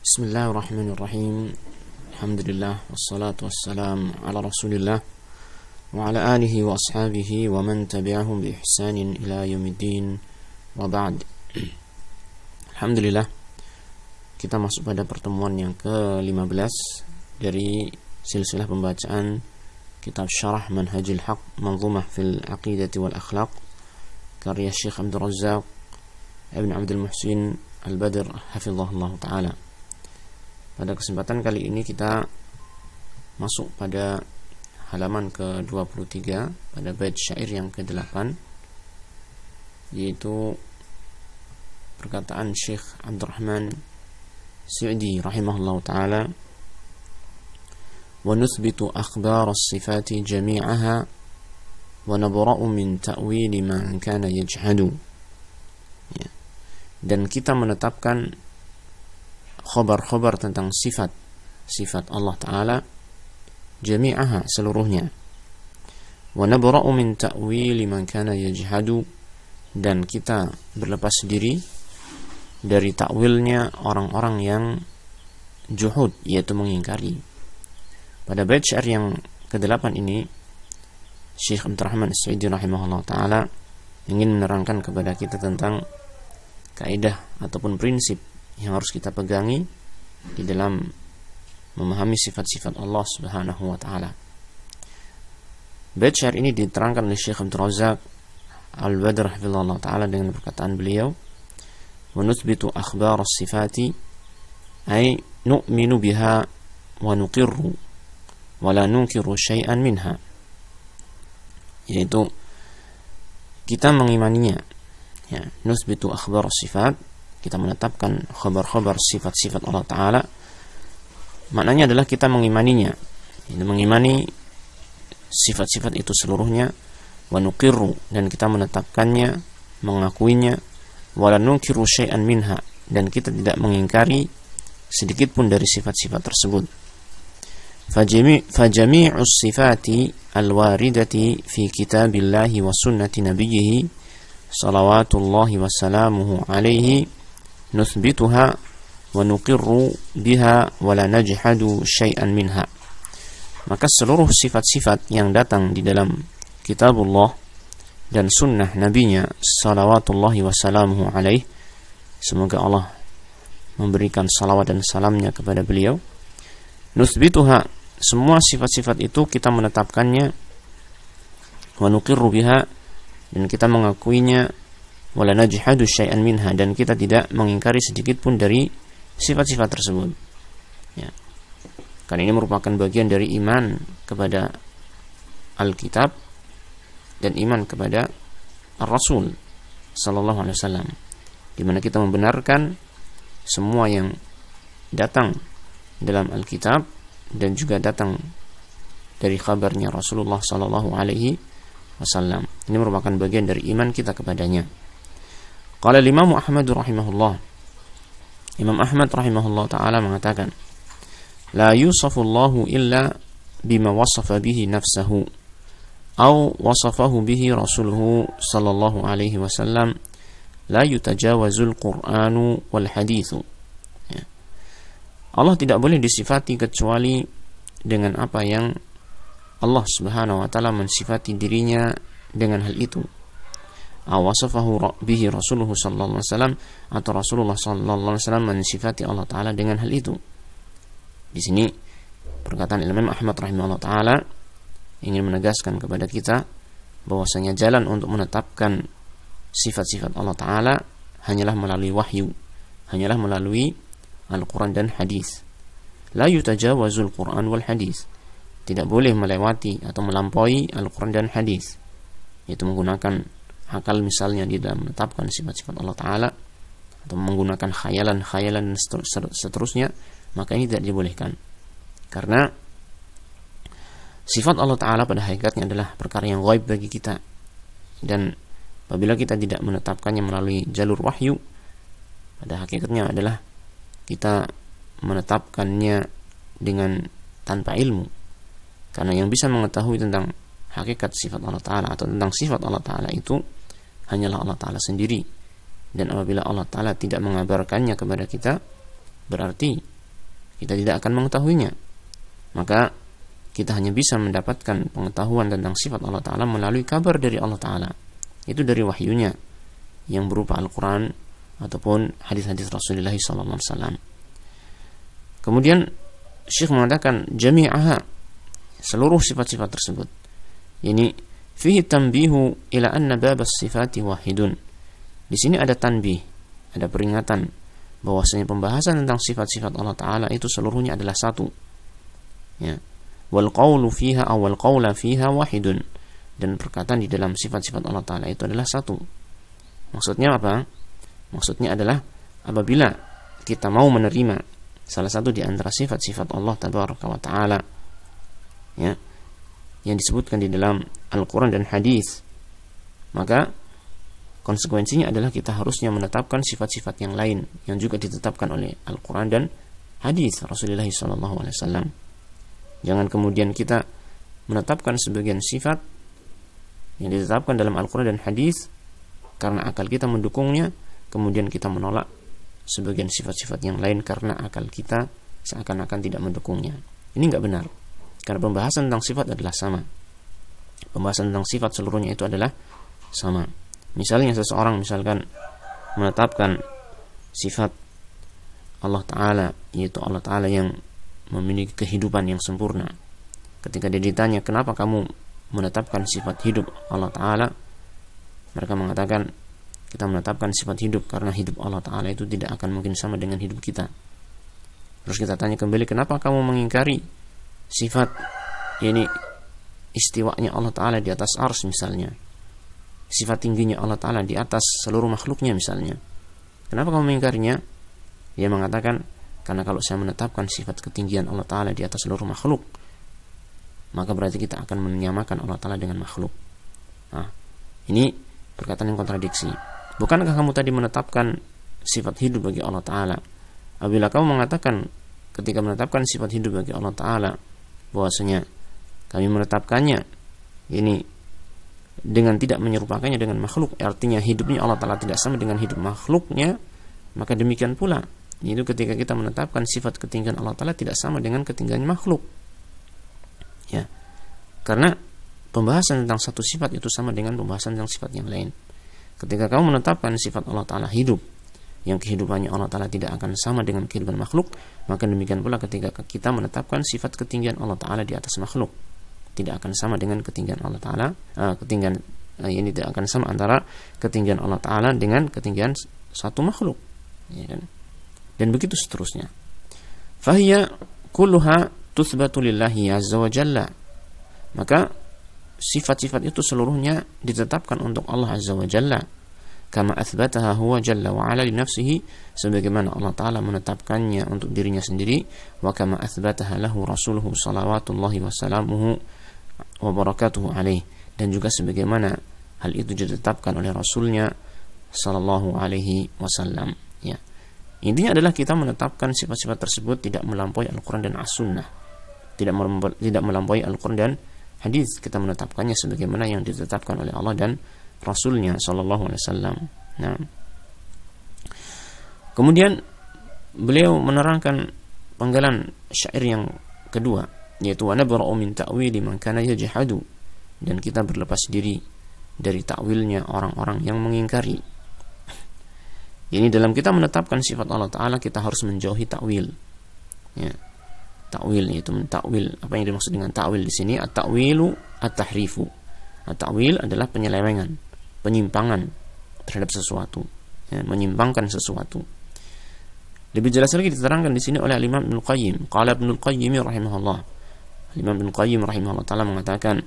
Bismillahirrahmanirrahim. Alhamdulillah wassalatu wassalam ala Rasulillah wa ala alihi wa ashabihi wa man tabi'ahum bi ihsanin ila yaumiddin wa ba'd. Alhamdulillah, kita masuk pada pertemuan yang ke-15 dari silsilah pembacaan kitab Syarah Manhajul Haq Manzumah fil Aqidati wal Akhlaq karya Syekh Abdul Razzaq Ibn Abdul Muhsin Al-Badr hafizahullah ta'ala. Pada kesempatan kali ini kita masuk pada halaman ke-23 pada bait syair yang ke-8, yaitu perkataan Syekh Abdurrahman Sa'di rahimahullah ta'ala, wa nuthbitu akhbar as-sifati jami'aha wa nabra'u min ta'wili man kana yajhadu. Dan kita menetapkan khabar-khabar tentang sifat Allah Ta'ala jami'aha, seluruhnya, wa nabra'u min ta'wili man kana yajhadu, dan kita berlepas diri dari takwilnya orang-orang yang juhud, yaitu mengingkari. Pada bait syair yang ke-8 ini Syekh Abdurrahman As-Sa'di rahimahullah ta'ala ingin menerangkan kepada kita tentang kaidah ataupun prinsip yang harus kita pegangi di dalam memahami sifat-sifat Allah Subhanahu wa ta'ala. Bait syair ini diterangkan oleh Syekh Abdul Razzaq Al-Badr hafizahullah ta'ala dengan perkataan beliau, wa nuthbitu akhbar as-sifati ay nu'minu biha wa nuqirru wa la nunkiru syai'an minha, yaitu kita mengimaninya, ya, nuthbitu akhbar as-sifat, kita menetapkan khabar-khabar sifat-sifat Allah Ta'ala. Maknanya adalah kita mengimaninya, mengimani sifat-sifat itu seluruhnya, wa nuqirru, dan kita menetapkannya, mengakuinya, wa la nunkiru syai'an minha, dan kita tidak mengingkari sedikit pun dari sifat-sifat tersebut. Fajami'us sifati al-waridati fi kitabillahi wa sunnati nabiyhi salawatullahi wa salamuhu alaihi nuthbituha wa nuqirru biha wa la najhadu syai'an minha. Maka seluruh sifat-sifat yang datang di dalam kitabullah dan sunnah nabinya salawatullahi wa salamuhu alaihi, semoga Allah memberikan salawat dan salamnya kepada beliau, nuthbituha, semua sifat-sifat itu kita menetapkannya, wa nuqirru biha, dan kita mengakuinya, wala najhadu syai'an minha, dan kita tidak mengingkari sedikit pun dari sifat-sifat tersebut, ya. Karena ini merupakan bagian dari iman kepada Alkitab dan iman kepada Ar-Rasul sallallahu alaihi wasallam, di mana kita membenarkan semua yang datang dalam Alkitab dan juga datang dari kabarnya Rasulullah sallallahu alaihi wasallam. Ini merupakan bagian dari iman kita kepadanya. Qala Imam Ahmad rahimahullah, Imam Ahmad rahimahullah ta'ala mengatakan, la yusafullahu illa bima wasafa bihi nafsahu au wasafahu bihi rasuluhu sallallahu alaihi wasallam, la yutajawazul qur'anu wal hadithu. Ya. Allah tidak boleh disifati kecuali dengan apa yang Allah Subhanahu wa ta'ala mensifati dirinya dengan hal itu. Awasafahu bihi Rasulullah sallallahu alaihi wasallam, atau Rasulullah sallallahu alaihi wasallam mensifati Allah Ta'ala dengan hal itu. Di sini perkataan Imam Ahmad rahimahullah ta'ala ingin menegaskan kepada kita bahwasanya jalan untuk menetapkan sifat-sifat Allah Ta'ala hanyalah melalui wahyu, hanyalah melalui Al-Quran dan hadis. La yutajawazul Quran wal hadis, tidak boleh melewati atau melampaui Al-Quran dan hadis, yaitu menggunakan akal misalnya di dalam menetapkan sifat-sifat Allah Ta'ala, atau menggunakan khayalan-khayalan dan seterusnya, maka ini tidak dibolehkan. Karena sifat Allah Ta'ala pada hakikatnya adalah perkara yang ghaib bagi kita, dan apabila kita tidak menetapkannya melalui jalur wahyu, pada hakikatnya adalah kita menetapkannya dengan tanpa ilmu. Karena yang bisa mengetahui tentang hakikat sifat Allah Ta'ala atau tentang sifat Allah Ta'ala itu hanyalah Allah Ta'ala sendiri. Dan apabila Allah Ta'ala tidak mengabarkannya kepada kita, berarti kita tidak akan mengetahuinya. Maka kita hanya bisa mendapatkan pengetahuan tentang sifat Allah Ta'ala melalui kabar dari Allah Ta'ala, itu dari wahyunya yang berupa Al-Quran ataupun hadis-hadis Rasulullah SAW. Kemudian Syekh mengatakan jami'aha, seluruh sifat-sifat tersebut, yani fihi tanbihu ila anna babas sifati wahidun. Di sini ada tanbih, ada peringatan bahwasanya pembahasan tentang sifat-sifat Allah Ta'ala itu seluruhnya adalah satu, ya. Wal qawlu fiha awal qawla fiha wahidun, dan perkataan di dalam sifat-sifat Allah Ta'ala itu adalah satu. Maksudnya apa? Maksudnya adalah apabila kita mau menerima salah satu di antara sifat-sifat Allah Tabaraka wa Ta'ala, ya, yang disebutkan di dalam Al-Quran dan hadis, maka konsekuensinya adalah kita harusnya menetapkan sifat-sifat yang lain yang juga ditetapkan oleh Al-Quran dan hadis Rasulullah SAW. Jangan kemudian kita menetapkan sebagian sifat yang ditetapkan dalam Al-Quran dan hadis karena akal kita mendukungnya, kemudian kita menolak sebagian sifat-sifat yang lain karena akal kita seakan-akan tidak mendukungnya. Ini enggak benar, karena pembahasan tentang sifat adalah sama. Pembahasan tentang sifat seluruhnya itu adalah sama. Misalnya seseorang misalkan menetapkan sifat Allah Ta'ala, yaitu Allah Ta'ala yang memiliki kehidupan yang sempurna. Ketika dia ditanya, kenapa kamu menetapkan sifat hidup Allah Ta'ala, mereka mengatakan, kita menetapkan sifat hidup karena hidup Allah Ta'ala itu tidak akan mungkin sama dengan hidup kita. Terus kita tanya kembali, kenapa kamu mengingkari sifat ini istiwanya Allah Ta'ala di atas ars misalnya, sifat tingginya Allah Ta'ala di atas seluruh makhluknya misalnya, kenapa kamu mengingkarinya? Dia mengatakan, karena kalau saya menetapkan sifat ketinggian Allah Ta'ala di atas seluruh makhluk, maka berarti kita akan menyamakan Allah Ta'ala dengan makhluk. Nah, ini perkataan yang kontradiksi. Bukankah kamu tadi menetapkan sifat hidup bagi Allah Ta'ala? Apabila kamu mengatakan ketika menetapkan sifat hidup bagi Allah Ta'ala bahwasanya kami menetapkannya ini dengan tidak menyerupakannya dengan makhluk, artinya hidupnya Allah Ta'ala tidak sama dengan hidup makhluknya, maka demikian pula itu ketika kita menetapkan sifat ketinggian Allah Ta'ala tidak sama dengan ketinggian makhluk, ya. Karena pembahasan tentang satu sifat itu sama dengan pembahasan tentang sifat yang lain. Ketika kamu menetapkan sifat Allah Ta'ala hidup, yang kehidupannya Allah Ta'ala tidak akan sama dengan kehidupan makhluk, maka demikian pula ketika kita menetapkan sifat ketinggian Allah Ta'ala di atas makhluk, tidak akan sama dengan ketinggian Allah Ta'ala, ketinggian ini tidak akan sama antara ketinggian Allah Ta'ala dengan ketinggian satu makhluk, ya kan? Dan begitu seterusnya. Fahiya kulluha tuthbatu lillahi azza wa jalla. Maka sifat-sifat itu seluruhnya ditetapkan untuk Allah azza wa jalla, kama athbataha huwa jalla wa ala li nafsihi, sebagaimana Allah Ta'ala menetapkannya untuk dirinya sendiri, wa kama athbataha lahu rasuluhu salawatullahi wa salamuhu wa barakatuhu alaih, dan juga sebagaimana hal itu ditetapkan oleh Rasulnya sallallahu alaihi wasallam, ya. Intinya adalah kita menetapkan sifat-sifat tersebut tidak melampaui Al-Quran dan As-Sunnah, tidak melampaui Al-Quran dan hadis. Kita menetapkannya sebagaimana yang ditetapkan oleh Allah dan Rasulnya sallallahu alaihi wasallam. Nah, kemudian beliau menerangkan penggalan syair yang kedua, yaitu wa nabra'u min ta'wili man kana yajhadu, dan kita berlepas diri dari takwilnya orang-orang yang mengingkari. Ini dalam kita menetapkan sifat Allah Ta'ala, kita harus menjauhi takwil, ya. Takwil itu mentakwil. Apa yang dimaksud dengan takwil di sini? At-ta'wilu at-tahrifu. At-ta'wil adalah penyelewengan, penyimpangan terhadap sesuatu, ya, menyimpangkan sesuatu. Lebih jelas lagi diterangkan di sini oleh Imam Ibnul Qayyim. Qala Ibnul Qayyim rahimahullah. Imam Ibnul Qayyim rahimahullah taala mengatakan,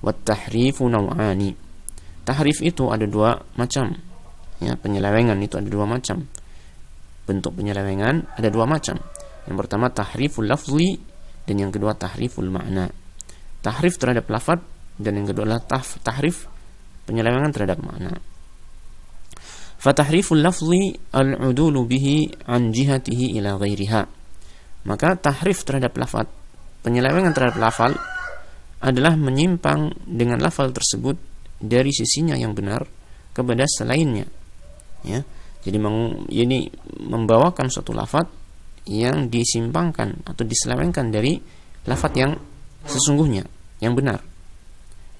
"Wat tahrifu naw'ani." Tahrif itu ada dua macam. Ya, penyelewengan itu ada dua macam. Bentuk penyelewengan ada dua macam. Yang pertama tahriful lafzi, dan yang kedua tahriful makna. Tahrif terhadap lafaz, dan yang kedua adalah tahrif penyelewengan terhadap makna. Fatahriful lafzi al-udulu bihi an jihatihi ila ghairiha. Maka tahrif terhadap lafaz, penyelewengan terhadap lafaz adalah menyimpang dengan lafaz tersebut dari sisinya yang benar kepada selainnya, ya. Jadi ini membawakan suatu lafaz yang disimpangkan atau diselewengkan dari lafaz yang sesungguhnya, yang benar.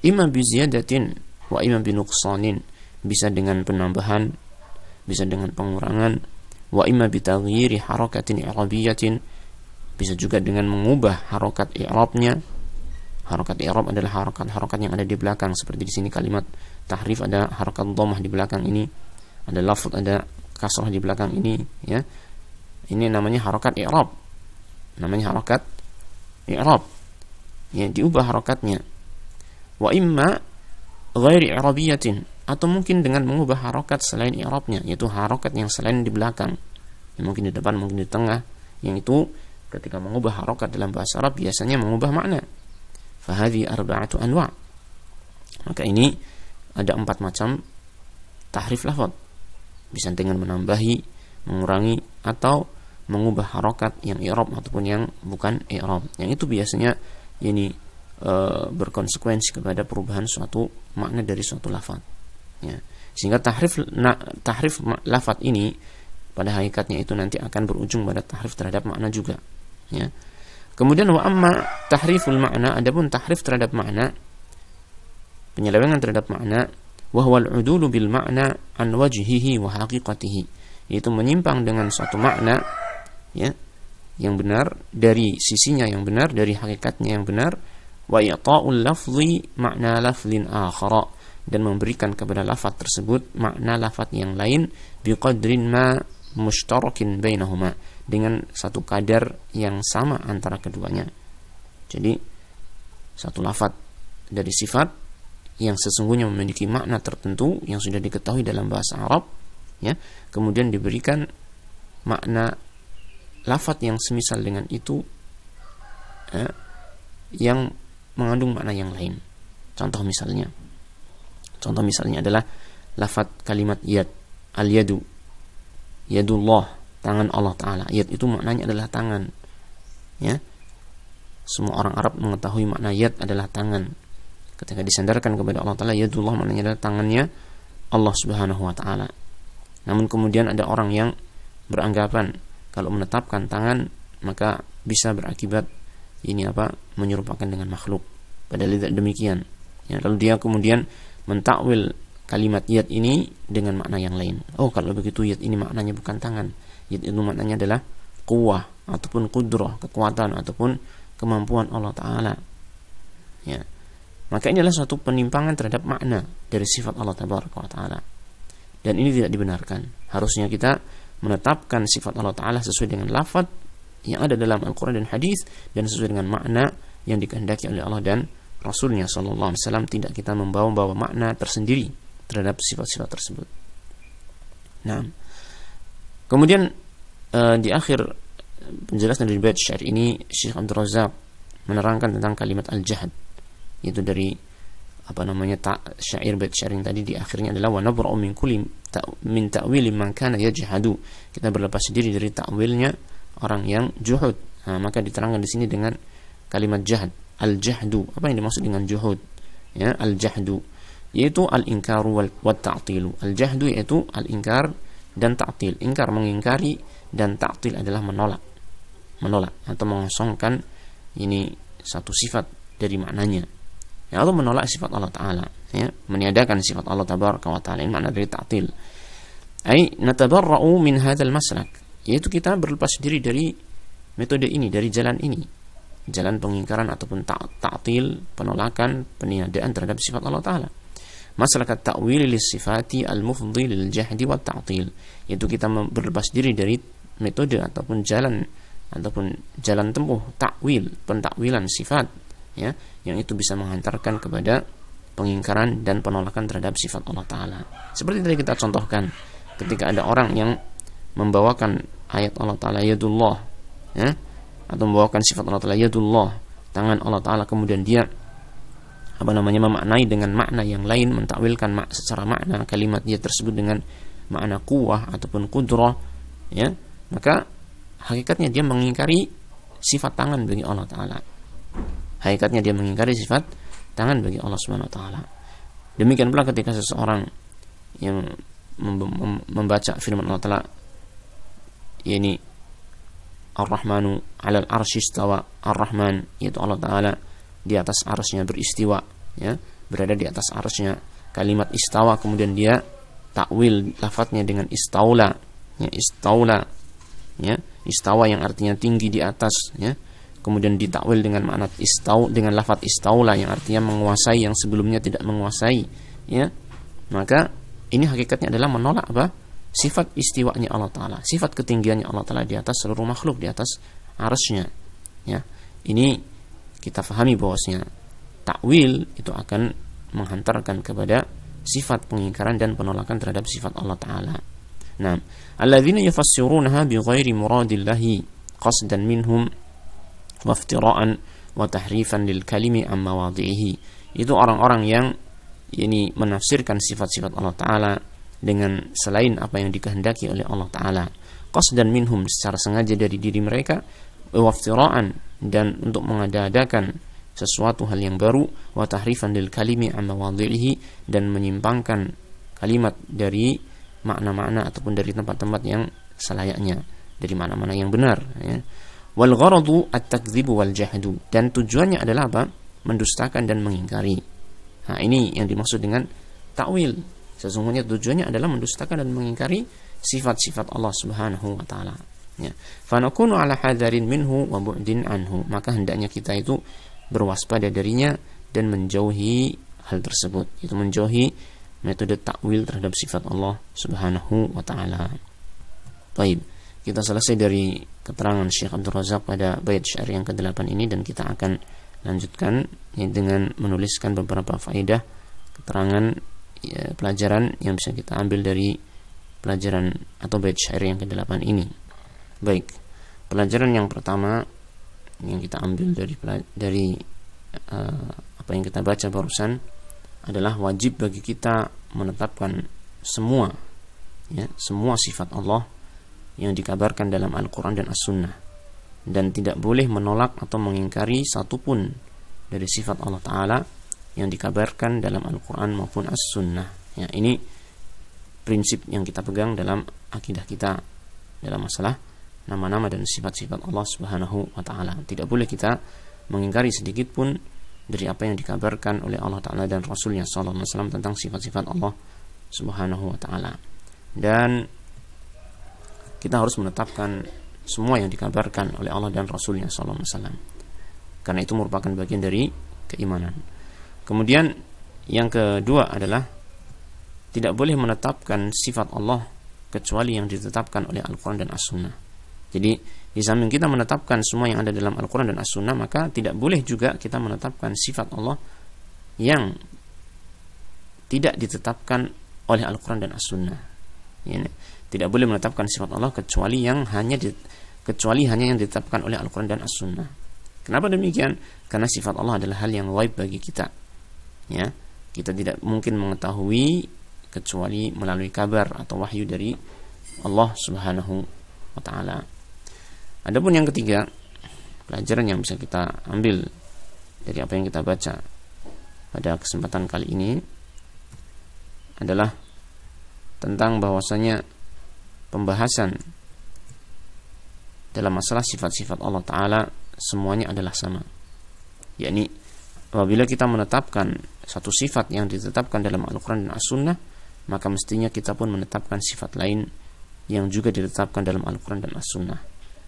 Imma bi ziyadatin wa imma bi nuqsanin, bisa dengan penambahan, bisa dengan pengurangan, wa imma bi taghyiri harakatin i'rabiyatin, bisa juga dengan mengubah harokat i'rabnya. Harokat i'rab adalah harokat-harokat yang ada di belakang, seperti di sini kalimat tahrif ada harokat dhammah di belakang ini, ada lafaz ada kasrah di belakang ini, ya. Ini namanya harokat i'rab. Namanya harokat i'rab. Ya, diubah harokatnya. Wa imma ghairi i'rabiyatin, atau mungkin dengan mengubah harokat selain i'rabnya, yaitu harokat yang selain di belakang. Yang mungkin di depan, mungkin di tengah. Yang itu ketika mengubah harokat dalam bahasa Arab biasanya mengubah makna. Fahadhi arba'atu anwa'. Maka ini ada 4 macam tahrif lafaz. Bisa dengan menambahi, mengurangi, atau mengubah harokat yang i'rab ataupun yang bukan i'rab. Yang itu biasanya ini berkonsekuensi kepada perubahan suatu makna dari suatu lafaz. Ya. Sehingga tahrif lafaz ini pada hakikatnya itu nanti akan berujung pada tahrif terhadap makna juga. Ya. Kemudian wa amma tahriful makna, adapun tahrif terhadap makna, penyelewengan terhadap makna, wa huwa al-udulu bil makna an wajhihi wa haqiqatihi, yaitu menyimpang dengan suatu makna, ya, yang benar dari sisinya yang benar, dari hakikatnya yang benar, wa i'ta'ul lafzi makna lafzin akhara, dan memberikan kepada lafaz tersebut makna lafaz yang lain, biqadrin ma mushtarakin bainahuma, dengan satu kadar yang sama antara keduanya. Jadi satu lafaz dari sifat yang sesungguhnya memiliki makna tertentu yang sudah diketahui dalam bahasa Arab, ya, kemudian diberikan makna lafaz yang semisal dengan itu, ya, yang mengandung makna yang lain. Contoh misalnya adalah lafaz kalimat yad, al-yadu, yadullah, tangan Allah Ta'ala. Yad itu maknanya adalah tangan, ya. Semua orang Arab mengetahui makna yad adalah tangan. Ketika disandarkan kepada Allah Ta'ala, yadullah maknanya adalah tangannya Allah Subhanahu wa Ta'ala. Namun kemudian ada orang yang beranggapan kalau menetapkan tangan maka bisa berakibat menyerupakan dengan makhluk. Padahal tidak demikian, ya. Lalu dia kemudian mentakwil kalimat yad ini dengan makna yang lain. Oh, kalau begitu yad ini maknanya bukan tangan. Yad itu maknanya adalah quwwah ataupun qudrah, kekuatan ataupun kemampuan Allah Ta'ala, ya. Maka ini adalah suatu penimpangan terhadap makna dari sifat Allah Ta'ala. Dan ini tidak dibenarkan. Harusnya kita menetapkan sifat Allah Ta'ala sesuai dengan lafaz yang ada dalam Al-Quran dan Hadis, dan sesuai dengan makna yang dikehendaki oleh Allah dan Rasulnya Sallallahu Alaihi Wasallam. Tidak kita membawa makna tersendiri terhadap sifat-sifat tersebut. Nah, kemudian di akhir penjelasan dari bait syair ini, Syekh Abdul Razak menerangkan tentang kalimat al-jahd, yaitu dari syair bait syair yang tadi di akhirnya adalah wa nabra'u min kulli min ta'wil man kana yajhadu. Kita berlepas diri dari ta'wilnya orang yang juhud. Nah, maka diterangkan di sini dengan kalimat jahd, al-jahdu. Apa yang dimaksud dengan juhud? Ya, al-jahdu yaitu al-inkaru wa ta'tilu. Al-jahdu yaitu al-inkar dan ta'til. Ingkar mengingkari, dan ta'til adalah menolak atau mengosongkan ini satu sifat dari maknanya, ya, atau menolak sifat Allah Ta'ala, ya, meniadakan sifat Allah Tabaraka wa Ta'ala. Ini makna dari ta'til. Ai natabarra'u min hadzal maslak, yaitu kita berlepas diri dari metode ini, dari jalan ini, jalan pengingkaran ataupun ta'til, penolakan, peniadaan terhadap sifat Allah Ta'ala. Maslakat ta'wil lis-sifati al-mufdhi lil-jahdi wa ta'til, yaitu kita berlepas diri dari metode ataupun jalan tempuh takwil, pentakwilan sifat, ya, yang itu bisa menghantarkan kepada pengingkaran dan penolakan terhadap sifat Allah Ta'ala. Seperti tadi kita contohkan, ketika ada orang yang membawakan ayat Allah Ta'ala yadullah, ya, atau membawakan sifat Allah Ta'ala yadullah, tangan Allah Ta'ala, kemudian dia memaknai dengan makna yang lain, mentakwilkan secara makna kalimat dia tersebut dengan makna quwwah ataupun qudrah, ya, maka hakikatnya dia mengingkari sifat tangan bagi Allah Ta'ala. Hakikatnya dia mengingkari sifat tangan bagi Allah Subhanahu wa Ta'ala. Demikian pula ketika seseorang yang membaca firman Allah Ta'ala, yakni Ar-Rahmanu 'alal arsy istawa. Ar-Rahman yaitu Allah Ta'ala di atas arsy-Nya beristiwa, ya, berada di atas arsy-Nya. Kalimat istawa kemudian dia takwil lafadznya dengan istaula, ya, istaula, ya, istawa yang artinya tinggi di atas, ya. Kemudian ditakwil dengan makna dengan lafadz istaula yang artinya menguasai yang sebelumnya tidak menguasai, ya. Maka ini hakikatnya adalah menolak apa? Sifat istiwanya Allah Ta'ala, sifat ketinggiannya Allah Ta'ala di atas seluruh makhluk, di atas arsy-Nya, ya. Ini kita fahami bahwasanya takwil itu akan menghantarkan kepada sifat pengingkaran dan penolakan terhadap sifat Allah Ta'ala. Nah, alladzina yufassirunaha bighairi muradillahi qasdan minhum waftira'an wa tahrifan lil kalimi an mawadhi'ihi. Itu orang-orang yang ini menafsirkan sifat-sifat Allah Ta'ala dengan selain apa yang dikehendaki oleh Allah Ta'ala, qasdan minhum, secara sengaja dari diri mereka, waftira'an, dan untuk mengada-adakan sesuatu hal yang baru, wa tahrifan lil kalimi an mawadhi'ihi, dan menyimpangkan kalimat dari makna-makna ataupun dari tempat-tempat yang selayaknya, dari makna-makna yang benar, ya. Wal gharadu at-takdzibu wal jahdu, dan tujuannya adalah apa? Mendustakan dan mengingkari. Nah, ini yang dimaksud dengan takwil. Sesungguhnya tujuannya adalah mendustakan dan mengingkari sifat-sifat Allah Subhanahu wa Ta'ala, ya. Fa nakunu ala hadarin minhu wa bu'din anhu, maka hendaknya kita itu berwaspada darinya dan menjauhi hal tersebut, itu menjauhi metode takwil terhadap sifat Allah Subhanahu wa Ta'ala. Baik, kita selesai dari keterangan Syekh Abdul Razak pada bait syair yang ke-8 ini, dan kita akan lanjutkan, ya, dengan menuliskan beberapa faedah keterangan, ya, pelajaran yang bisa kita ambil dari pelajaran atau bait syair yang ke-8 ini. Baik, pelajaran yang pertama yang kita ambil dari apa yang kita baca barusan adalah wajib bagi kita menetapkan semua, ya, semua sifat Allah yang dikabarkan dalam Al-Quran dan As-Sunnah, dan tidak boleh menolak atau mengingkari satupun dari sifat Allah Ta'ala yang dikabarkan dalam Al-Quran maupun As-Sunnah, ya. Ini prinsip yang kita pegang dalam akidah kita dalam masalah nama-nama dan sifat-sifat Allah Subhanahu wa Ta'ala. Tidak boleh kita mengingkari sedikit pun dari apa yang dikabarkan oleh Allah Ta'ala dan Rasulnya sallallahu alaihi wasallam tentang sifat-sifat Allah Subhanahu wa Ta'ala. Dan kita harus menetapkan semua yang dikabarkan oleh Allah dan Rasulnya sallallahu alaihi wasallam, karena itu merupakan bagian dari keimanan. Kemudian yang kedua adalah tidak boleh menetapkan sifat Allah kecuali yang ditetapkan oleh Al-Quran dan As-Sunnah. Jadi di samping kita menetapkan semua yang ada dalam Al-Quran dan As-Sunnah, maka tidak boleh juga kita menetapkan sifat Allah yang tidak ditetapkan oleh Al-Quran dan As-Sunnah. Ini tidak boleh menetapkan sifat Allah kecuali hanya yang ditetapkan oleh Al-Quran dan As-Sunnah. Kenapa demikian? Karena sifat Allah adalah hal yang ghaib bagi kita, ya. Kita tidak mungkin mengetahui kecuali melalui kabar atau wahyu dari Allah Subhanahu wa Ta'ala. Adapun yang ketiga, pelajaran yang bisa kita ambil dari apa yang kita baca pada kesempatan kali ini adalah tentang bahwasanya pembahasan dalam masalah sifat-sifat Allah Ta'ala semuanya adalah sama, yakni apabila kita menetapkan satu sifat yang ditetapkan dalam Al-Quran dan As-Sunnah, maka mestinya kita pun menetapkan sifat lain yang juga ditetapkan dalam Al-Quran dan As-Sunnah.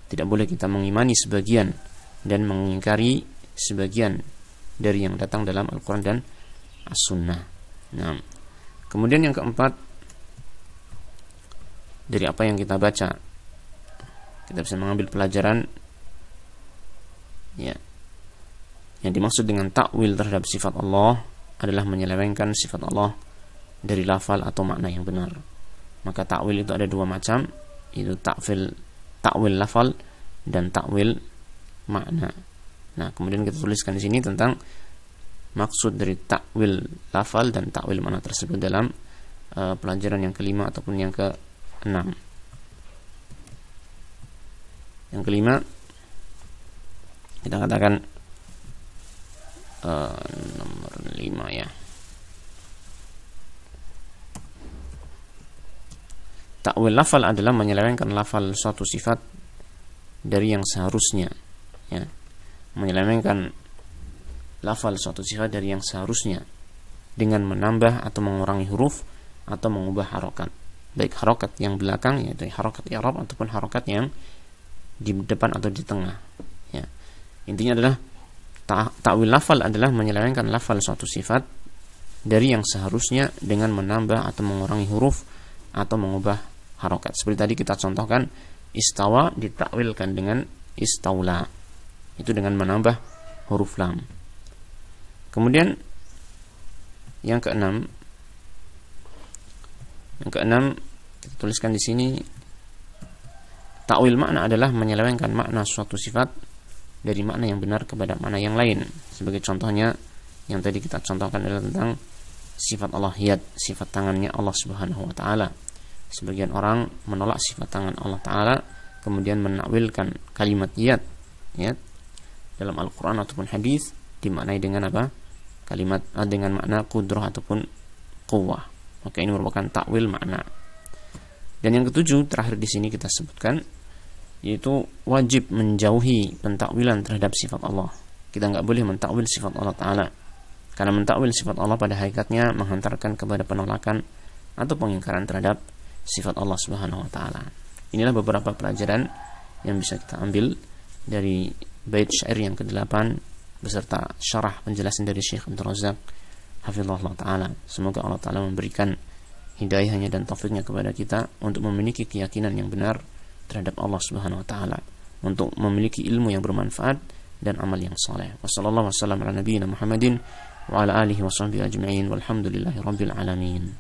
Tidak boleh kita mengimani sebagian dan mengingkari sebagian dari yang datang dalam Al-Quran dan As-Sunnah. Nah, kemudian yang keempat, dari apa yang kita baca kita bisa mengambil pelajaran, ya, yang dimaksud dengan takwil terhadap sifat Allah adalah menyelewengkan sifat Allah dari lafal atau makna yang benar. Maka takwil itu ada dua macam, itu takwil lafal dan takwil makna. Nah, kemudian kita tuliskan di sini tentang maksud dari takwil lafal dan takwil makna tersebut dalam pelajaran yang kelima ataupun yang ke-6. Yang kelima kita katakan nomor 5, ya. Takwil lafal adalah menyelewengkan lafal suatu sifat dari yang seharusnya, ya. Menyelewengkan lafal suatu sifat dari yang seharusnya dengan menambah atau mengurangi huruf atau mengubah harokat, baik harokat yang belakang yaitu harokat i'rab ataupun harokat yang di depan atau di tengah, ya. Intinya adalah ta'wil lafal adalah menyelewengkan lafal suatu sifat dari yang seharusnya dengan menambah atau mengurangi huruf atau mengubah harokat. Seperti tadi kita contohkan, istawa ditakwilkan dengan istaula, itu dengan menambah huruf lam. Kemudian yang keenam kita tuliskan di sini, takwil makna adalah menyelewengkan makna suatu sifat dari makna yang benar kepada makna yang lain. Sebagai contohnya yang tadi kita contohkan adalah tentang sifat Allah yad, sifat tangannya Allah Subhanahu wa taala. Sebagian orang menolak sifat tangan Allah taala, kemudian menakwilkan kalimat yad, ya, dalam Al-Qur'an ataupun hadis dimaknai dengan apa? Kalimat dengan makna qudrah ataupun quwwah. Maka ini merupakan takwil makna. Dan yang ketujuh terakhir di sini kita sebutkan, yaitu wajib menjauhi pentakwilan terhadap sifat Allah. Kita nggak boleh mentakwil sifat Allah Ta'ala, karena mentakwil sifat Allah pada hakikatnya menghantarkan kepada penolakan atau pengingkaran terhadap sifat Allah Subhanahu wa Ta'ala. Inilah beberapa pelajaran yang bisa kita ambil dari bait syair yang ke-8 beserta syarah penjelasan dari Syekh Abdul Razak hafizahullah Ta'ala. Semoga Allah Ta'ala memberikan hidayahnya dan taufiknya kepada kita untuk memiliki keyakinan yang benar terhadap Allah Subhanahu wa taala, untuk memiliki ilmu yang bermanfaat dan amal yang saleh. Wassallallahu wasallam ala nabiyyina Muhammadin wa ala alihi washabbihi ajma'in walhamdulillahirabbil alamin.